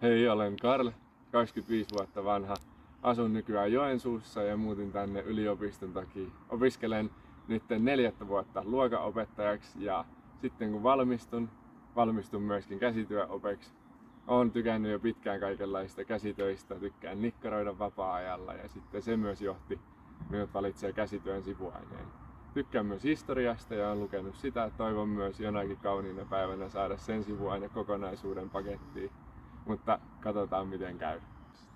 Hei, olen Karl, 25 vuotta vanha. Asun nykyään Joensuussa ja muutin tänne yliopiston takia. Opiskelen nyt 4. vuotta luokanopettajaksi ja sitten kun valmistun myöskin käsityöopeksi. Olen tykännyt jo pitkään kaikenlaista käsitöistä, tykkään nikkaroida vapaa-ajalla ja sitten se myös johti minut valitsemaan käsityön sivuaineen. Tykkään myös historiasta ja olen lukenut sitä. Toivon myös jonakin kauniina päivänä saada sen sivuaine kokonaisuuden pakettiin. Mutta katsotaan miten käy.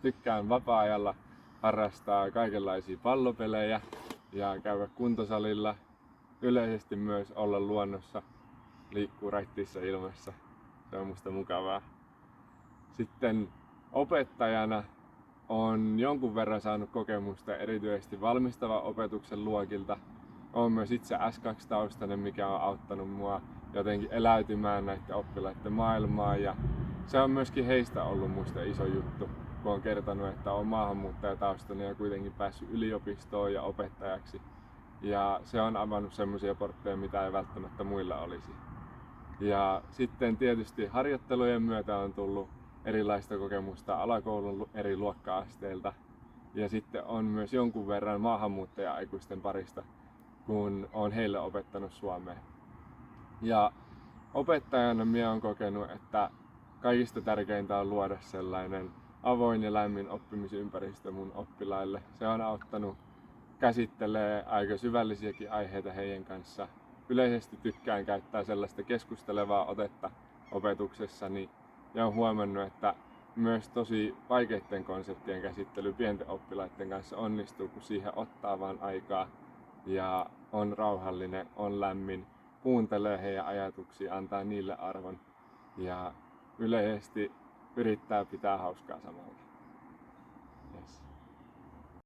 Tykkään vapaa-ajalla harrastaa kaikenlaisia pallopelejä ja käydä kuntosalilla. Yleisesti myös olla luonnossa, liikkuu raittiissa ilmassa. Se on musta mukavaa. Sitten opettajana on jonkun verran saanut kokemusta erityisesti valmistavan opetuksen luokilta. Olen myös itse S2-taustainen, mikä on auttanut mua jotenkin eläytymään näiden oppilaiden maailmaan. Ja se on myöskin heistä ollut musta iso juttu, kun on kertonut, että on maahanmuuttajataustainen ja kuitenkin päässyt yliopistoon ja opettajaksi. Ja se on avannut semmoisia portteja, mitä ei välttämättä muilla olisi. Ja sitten tietysti harjoittelujen myötä on tullut erilaista kokemusta alakoulun eri luokka-asteilta. Ja sitten on myös jonkun verran maahanmuuttaja-aikuisten parista, kun olen heille opettanut suomea. Ja opettajana minä olen kokenut, että kaikista tärkeintä on luoda sellainen avoin ja lämmin oppimisympäristö mun oppilaille. Se on auttanut käsittelee aika syvällisiäkin aiheita heidän kanssa. Yleisesti tykkään käyttää sellaista keskustelevaa otetta opetuksessani ja olen huomannut, että myös tosi vaikeiden konseptien käsittely pienten oppilaiden kanssa onnistuu, kun siihen ottaa vaan aikaa ja on rauhallinen, on lämmin, kuuntelee heidän ajatuksia, antaa niille arvon ja yleisesti yrittää pitää hauskaa samalla.